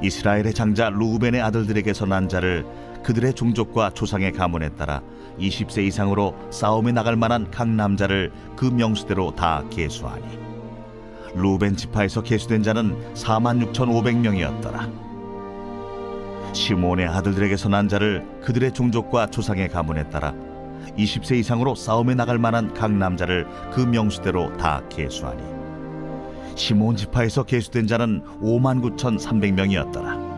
이스라엘의 장자 루벤의 아들들에게서 난 자를 그들의 종족과 조상의 가문에 따라 20세 이상으로 싸움에 나갈 만한 각 남자를 그 명수대로 다 계수하니 루벤 지파에서 계수된 자는 46,500명이었더라. 시므온의 아들들에게서 난 자를 그들의 종족과 조상의 가문에 따라 20세 이상으로 싸움에 나갈 만한 각 남자를 그 명수대로 다 계수하니 시므온 지파에서 계수된 자는 59,300명이었더라.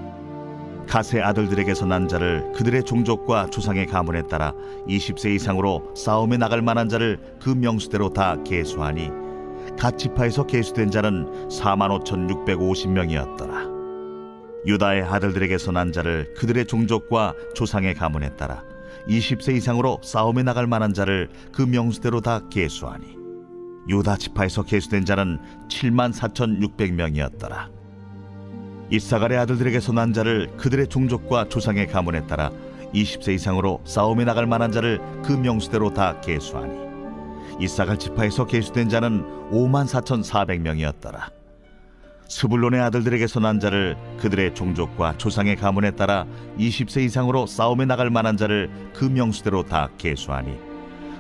갓의 아들들에게서 난 자를 그들의 종족과 조상의 가문에 따라 20세 이상으로 싸움에 나갈 만한 자를 그 명수대로 다 계수하니 갓 지파에서 계수된 자는 45,650명이었더라. 유다의 아들들에게서 난 자를 그들의 종족과 조상의 가문에 따라 20세 이상으로 싸움에 나갈 만한 자를 그 명수대로 다 계수하니 유다 지파에서 계수된 자는 74,600명이었더라. 이사갈의 아들들에게서 난 자를 그들의 종족과 조상의 가문에 따라 20세 이상으로 싸움에 나갈 만한 자를 그 명수대로 다 계수하니 이사갈 지파에서 계수된 자는 54,400명이었더라. 스불론의 아들들에게서 난 자를 그들의 종족과 조상의 가문에 따라 20세 이상으로 싸움에 나갈 만한 자를 그 명수대로 다 계수하니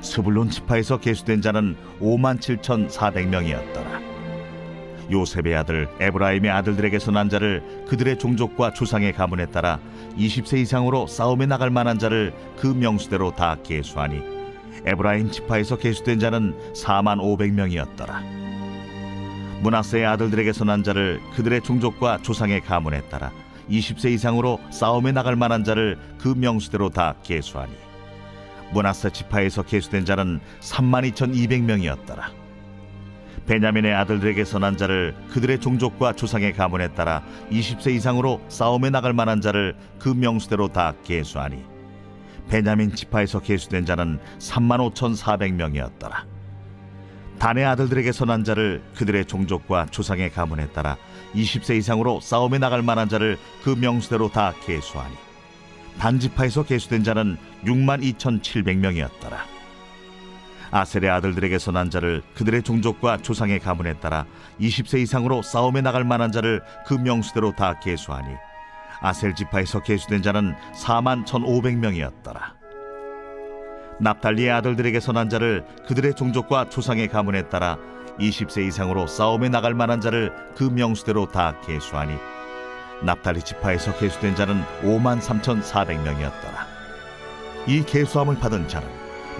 스불론 지파에서 계수된 자는 57,400명이었더라. 요셉의 아들 에브라임의 아들들에게서 난 자를 그들의 종족과 조상의 가문에 따라 20세 이상으로 싸움에 나갈 만한 자를 그 명수대로 다 계수하니 에브라임 지파에서 계수된 자는 45,000명이었더라. 므낫세의 아들들에게서 난 자를 그들의 종족과 조상의 가문에 따라 20세 이상으로 싸움에 나갈 만한 자를 그 명수대로 다 계수하니 므낫세 지파에서 계수된 자는 32,200명이었더라. 베냐민의 아들들에게서 난 자를 그들의 종족과 조상의 가문에 따라 20세 이상으로 싸움에 나갈 만한 자를 그 명수대로 다 계수하니 베냐민 지파에서 계수된 자는 35,400명이었더라. 단의 아들들에게서 난 자를 그들의 종족과 조상의 가문에 따라 20세 이상으로 싸움에 나갈 만한 자를 그 명수대로 다 계수하니 단 지파에서 계수된 자는 62,700명이었더라. 아셀의 아들들에게서 난 자를 그들의 종족과 조상의 가문에 따라 20세 이상으로 싸움에 나갈 만한 자를 그 명수대로 다 계수하니 아셀 지파에서 계수된 자는 41,500명이었더라. 납달리의 아들들에게서 난 자를 그들의 종족과 조상의 가문에 따라 20세 이상으로 싸움에 나갈 만한 자를 그 명수대로 다 계수하니 납달리 지파에서 계수된 자는 53,400명이었더라. 이 계수함을 받은 자는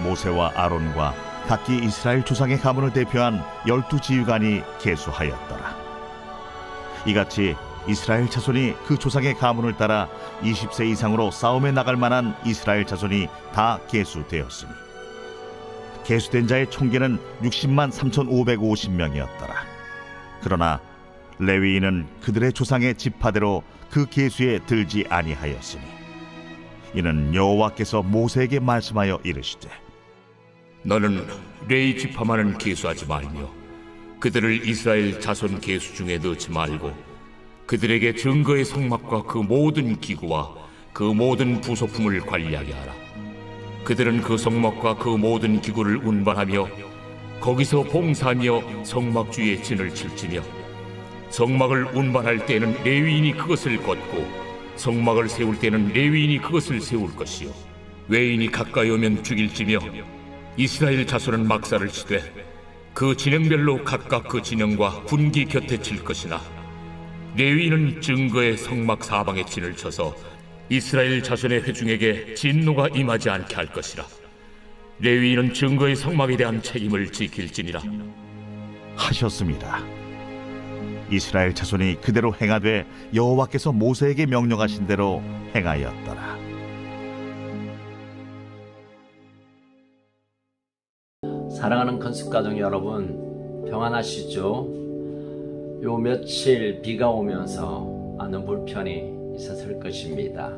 모세와 아론과 각기 이스라엘 조상의 가문을 대표한 12지휘관이 계수하였더라. 이같이 이스라엘 자손이 그 조상의 가문을 따라 20세 이상으로 싸움에 나갈 만한 이스라엘 자손이 다 계수되었으니 계수된 자의 총계는 603,550명이었더라. 그러나 레위인은 그들의 조상의 지파대로 그 계수에 들지 아니하였으니 이는 여호와께서 모세에게 말씀하여 이르시되 너는 레위 지파만은 계수하지 말며 그들을 이스라엘 자손 계수 중에 넣지 말고 그들에게 증거의 성막과 그 모든 기구와 그 모든 부속품을 관리하게 하라. 그들은 그 성막과 그 모든 기구를 운반하며 거기서 봉사하며 성막 주위에 진을 칠지며 성막을 운반할 때는 레위인이 그것을 걷고 성막을 세울 때는 레위인이 그것을 세울 것이요 외인이 가까이 오면 죽일지며 이스라엘 자손은 막사를 치되 그 진영별로 각각 그 진영과 분기 곁에 칠 것이나 레위인은 증거의 성막 사방에 진을 쳐서 이스라엘 자손의 회중에게 진노가 임하지 않게 할 것이라. 레위인은 증거의 성막에 대한 책임을 지킬지니라 하셨습니다. 이스라엘 자손이 그대로 행하되 여호와께서 모세에게 명령하신 대로 행하였더라. 사랑하는 건축가족 여러분, 평안하시죠? 요 며칠 비가 오면서 많은 불편이 있었을 것입니다.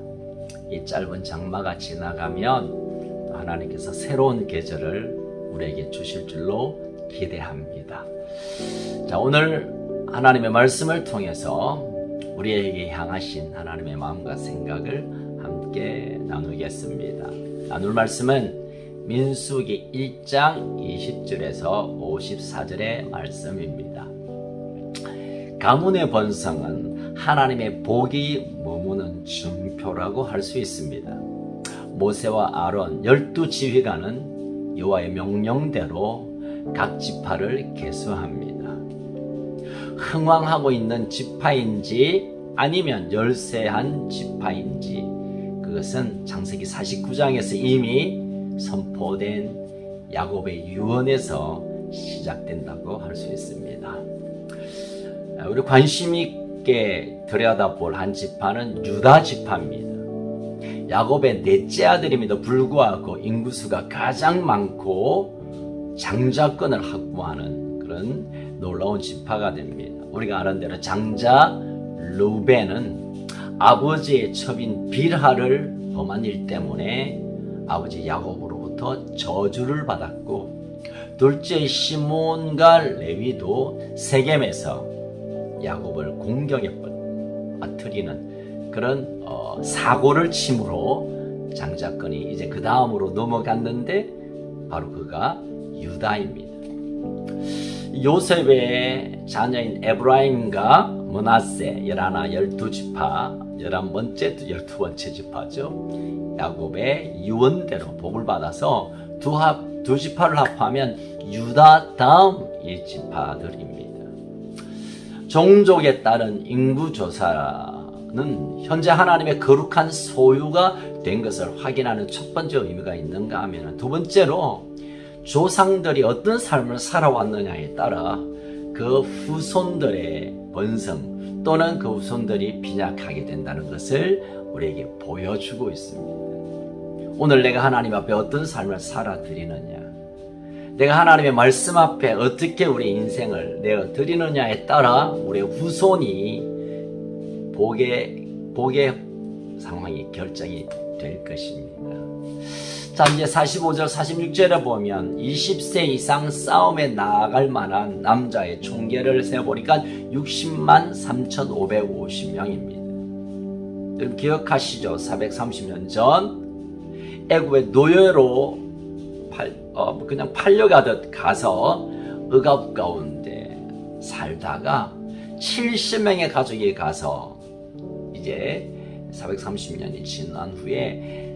이 짧은 장마가 지나가면 하나님께서 새로운 계절을 우리에게 주실 줄로 기대합니다. 자, 오늘 하나님의 말씀을 통해서 우리에게 향하신 하나님의 마음과 생각을 함께 나누겠습니다. 나눌 말씀은 민수기 1장 20절에서 54절의 말씀입니다. 가문의 번성은 하나님의 복이 머무는 증표라고 할 수 있습니다. 모세와 아론 12지휘관은 여호와의 명령대로 각 지파를 계수합니다. 흥왕하고 있는 지파인지 아니면 열세한 지파인지 그것은 창세기 49장에서 이미 선포된 야곱의 유언에서 시작된다고 할 수 있습니다. 우리 관심 있게 들여다볼 한 지파는 유다 지파입니다. 야곱의 넷째 아들임에도 불구하고 인구수가 가장 많고 장자권을 확보하는 그런 놀라운 지파가 됩니다. 우리가 아는 대로 장자 르우벤은 아버지의 첩인 빌하를 범한 일 때문에 아버지 야곱으로부터 저주를 받았고, 둘째 시몬과 레위도 세겜에서 야곱을 공경에 빠뜨리는 그런 사고를 침으로 장자권이 이제 그 다음으로 넘어갔는데 바로 그가 유다입니다. 요셉의 자녀인 에브라임과 므낫세 12지파 12번째 지파죠. 야곱의 유언대로 복을 받아서 두 지파를 합하면 유다 다음 이 지파들입니다. 종족에 따른 인구조사는 현재 하나님의 거룩한 소유가 된 것을 확인하는 첫 번째 의미가 있는가 하면, 두 번째로 조상들이 어떤 삶을 살아왔느냐에 따라 그 후손들의 번성 또는 그 후손들이 빈약하게 된다는 것을 우리에게 보여주고 있습니다. 오늘 내가 하나님 앞에 어떤 삶을 살아드리느냐, 내가 하나님의 말씀 앞에 어떻게 우리 인생을 내어드리느냐에 따라 우리의 후손이 복의 상황이 결정이 될 것입니다. 자, 이제 45절 46절에 보면 20세 이상 싸움에 나아갈 만한 남자의 총계를 세보니까 60만 3,550명입니다. 여러분 기억하시죠? 430년 전 애굽의 노예로 그냥 팔려가듯 가서 억압 가운데 살다가 70명의 가족이 가서 이제 430년이 지난 후에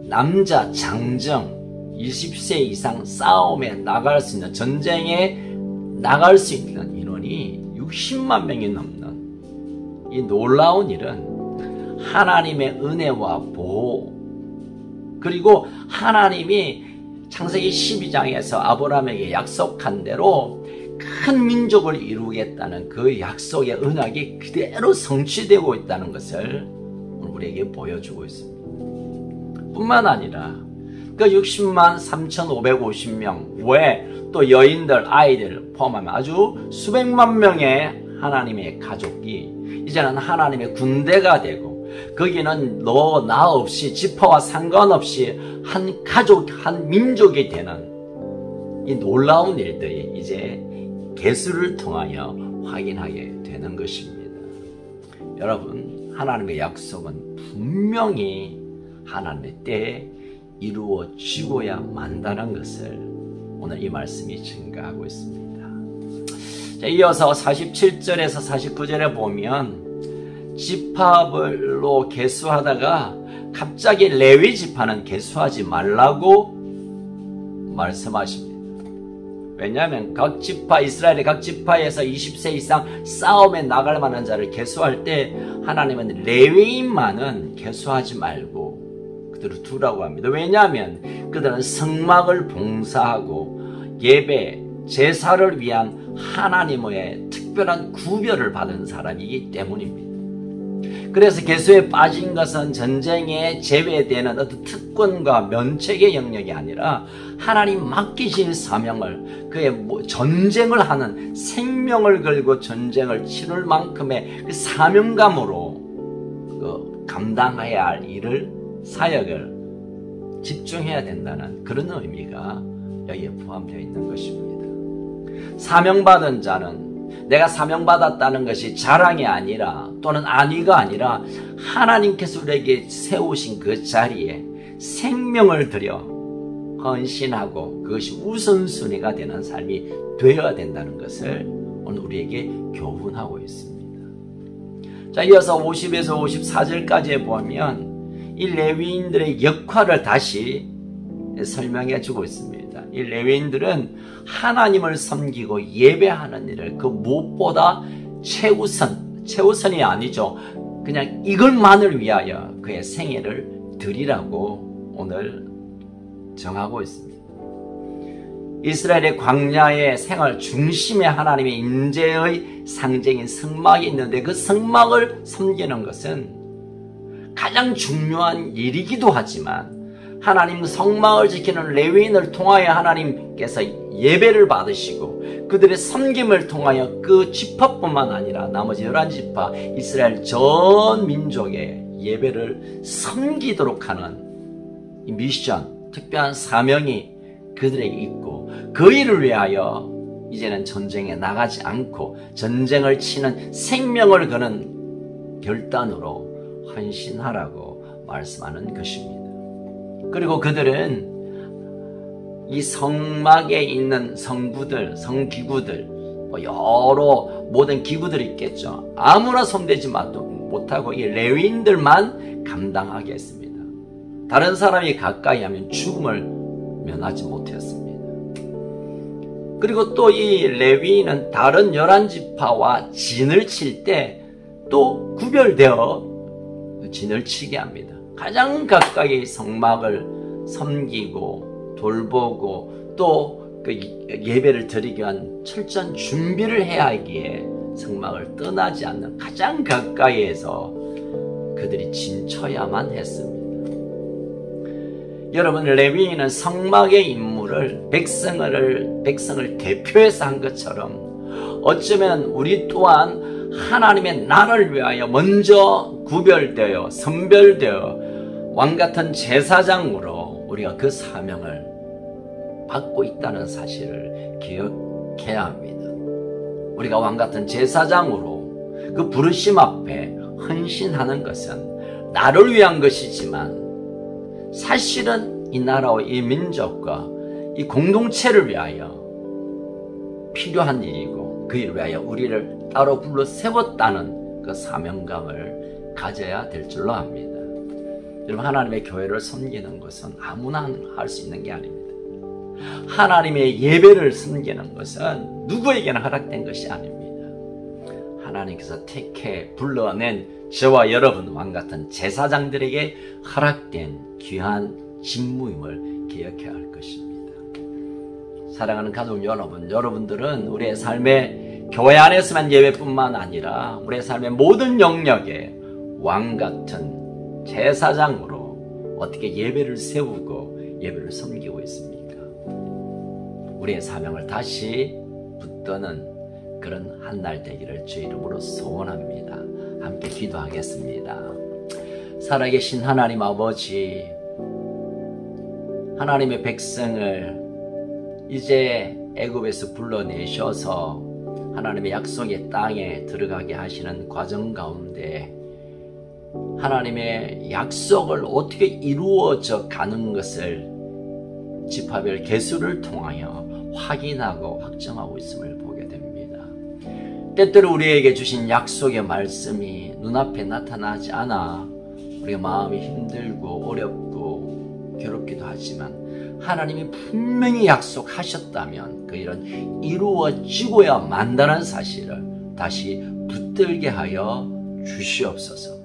남자 장정 20세 이상 싸움에 나갈 수 있는, 전쟁에 나갈 수 있는 인원이 60만 명이 넘는 이 놀라운 일은 하나님의 은혜와 보호, 그리고 하나님이 창세기 12장에서 아브라함에게 약속한 대로 큰 민족을 이루겠다는 그 약속의 언약이 그대로 성취되고 있다는 것을 우리에게 보여주고 있습니다. 뿐만 아니라 그 60만 3,550명 외에 또 여인들, 아이들 포함하면 아주 수백만 명의 하나님의 가족이 이제는 하나님의 군대가 되고, 거기는 너, 나 없이 지파와 상관없이 한 가족, 한 민족이 되는 이 놀라운 일들이 이제 계수를 통하여 확인하게 되는 것입니다. 여러분, 하나님의 약속은 분명히 하나님의 때에 이루어지고야 만다는 것을 오늘 이 말씀이 증가하고 있습니다. 자, 이어서 47절에서 49절에 보면 지파별로 계수하다가 갑자기 레위 지파는 계수하지 말라고 말씀하십니다. 왜냐하면 각 지파, 이스라엘의 각 지파에서 20세 이상 싸움에 나갈 만한 자를 계수할 때 하나님은 레위인만은 계수하지 말고 그들을 두라고 합니다. 왜냐하면 그들은 성막을 봉사하고 예배, 제사를 위한 하나님의 특별한 구별을 받은 사람이기 때문입니다. 그래서 계수에 빠진 것은 전쟁에 제외되는 어떤 특권과 면책의 영역이 아니라 하나님 맡기신 사명을, 그의 전쟁을 하는, 생명을 걸고 전쟁을 치를 만큼의 그 사명감으로 감당해야 할 일을, 사역을 집중해야 된다는 그런 의미가 여기에 포함되어 있는 것입니다. 사명받은 자는 내가 사명받았다는 것이 자랑이 아니라 또는 안위가 아니라 하나님께서 우리에게 세우신 그 자리에 생명을 들여 헌신하고 그것이 우선순위가 되는 삶이 되어야 된다는 것을 오늘 우리에게 교훈하고 있습니다. 자, 이어서 50에서 54절까지 보면 이 레위인들의 역할을 다시 설명해 주고 있습니다. 이 레위인들은 하나님을 섬기고 예배하는 일을 그 무엇보다 최우선이 아니죠. 그냥 이것만을 위하여 그의 생애를 드리라고 오늘 정하고 있습니다. 이스라엘의 광야의 생활 중심에 하나님의 임재의 상징인 성막이 있는데 그 성막을 섬기는 것은 가장 중요한 일이기도 하지만 하나님 성막을 지키는 레위인을 통하여 하나님께서 예배를 받으시고 그들의 섬김을 통하여 그 지파뿐만 아니라 나머지 11지파 이스라엘 전 민족의 예배를 섬기도록 하는 이 미션, 특별한 사명이 그들에게 있고 그 일을 위하여 이제는 전쟁에 나가지 않고 전쟁을 치는 생명을 거는 결단으로 헌신하라고 말씀하는 것입니다. 그리고 그들은 이 성막에 있는 성구들, 성기구들, 여러 모든 기구들이 있겠죠. 아무나 손대지 못하고 이 레위인들만 감당하게 했습니다. 다른 사람이 가까이 하면 죽음을 면하지 못했습니다. 그리고 또 이 레위인은 다른 11지파와 진을 칠 때 또 구별되어 진을 치게 합니다. 가장 가까이 성막을 섬기고 돌보고 또 그 예배를 드리기 위한 철저한 준비를 해야 하기에 성막을 떠나지 않는 가장 가까이에서 그들이 진쳐야만 했습니다. 여러분, 레위인은 성막의 임무를 백성을 대표해서 한 것처럼 어쩌면 우리 또한 하나님의 나라를 위하여 먼저 구별되어 선별되어 왕같은 제사장으로 우리가 그 사명을 받고 있다는 사실을 기억해야 합니다. 우리가 왕같은 제사장으로 그 부르심 앞에 헌신하는 것은 나를 위한 것이지만 사실은 이 나라와 이 민족과 이 공동체를 위하여 필요한 일이고 그 일을 위하여 우리를 따로 불러 세웠다는 그 사명감을 가져야 될 줄로 압니다. 여러분, 하나님의 교회를 섬기는 것은 아무나 할 수 있는 게 아닙니다. 하나님의 예배를 섬기는 것은 누구에게나 허락된 것이 아닙니다. 하나님께서 택해 불러낸 저와 여러분 왕같은 제사장들에게 허락된 귀한 직무임을 기억해야 할 것입니다. 사랑하는 가족 여러분, 여러분들은 우리의 삶에 교회 안에서만 예배뿐만 아니라 우리의 삶의 모든 영역에 왕같은 제사장으로 어떻게 예배를 세우고 예배를 섬기고 있습니까? 우리의 사명을 다시 붙드는 그런 한 날 되기를 주 이름으로 소원합니다. 함께 기도하겠습니다. 살아계신 하나님 아버지, 하나님의 백성을 이제 애굽에서 불러내셔서 하나님의 약속의 땅에 들어가게 하시는 과정 가운데 하나님의 약속을 어떻게 이루어져 가는 것을 지파별 계수를 통하여 확인하고 확정하고 있음을 보게 됩니다. 때때로 우리에게 주신 약속의 말씀이 눈앞에 나타나지 않아 우리가 마음이 힘들고 어렵고 괴롭기도 하지만 하나님이 분명히 약속하셨다면 그 일은 이루어지고야 만다는 사실을 다시 붙들게 하여 주시옵소서.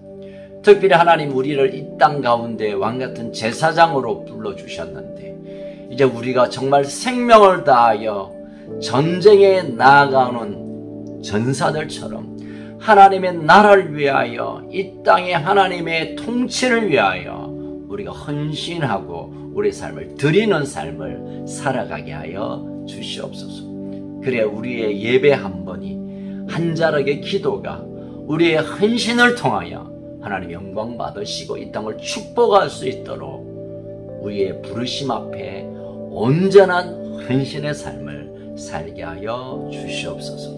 특별히 하나님, 우리를 이 땅 가운데 왕같은 제사장으로 불러주셨는데 이제 우리가 정말 생명을 다하여 전쟁에 나아가는 전사들처럼 하나님의 나라를 위하여 이 땅에 하나님의 통치를 위하여 우리가 헌신하고 우리의 삶을 드리는 삶을 살아가게 하여 주시옵소서. 그래 우리의 예배 한 번이, 한 자락의 기도가 우리의 헌신을 통하여 하나님 영광 받으시고 이 땅을 축복할 수 있도록 우리의 부르심 앞에 온전한 헌신의 삶을 살게 하여 주시옵소서.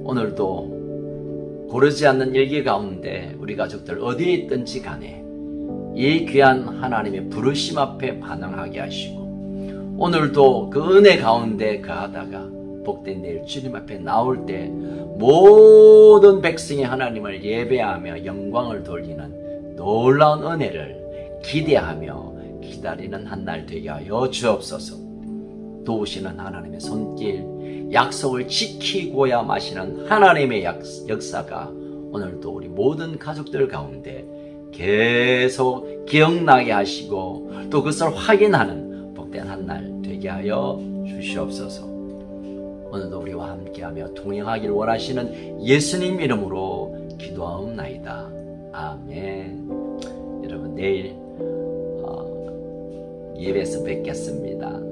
오늘도 고르지 않는 일기 가운데 우리 가족들 어디에 있든지 간에 이 귀한 하나님의 부르심 앞에 반응하게 하시고 오늘도 그 은혜 가운데 거하다가 복된 내일 주님 앞에 나올 때 모든 백성이 하나님을 예배하며 영광을 돌리는 놀라운 은혜를 기대하며 기다리는 한 날 되게 하여 주옵소서. 도우시는 하나님의 손길, 약속을 지키고야 마시는 하나님의 역사가 오늘도 우리 모든 가족들 가운데 계속 기억나게 하시고 또 그것을 확인하는 복된 한 날 되게 하여 주시옵소서. 오늘도 우리와 함께하며 동행하기를 원하시는 예수님 이름으로 기도하옵나이다. 아멘. 여러분 내일 예배에서 뵙겠습니다.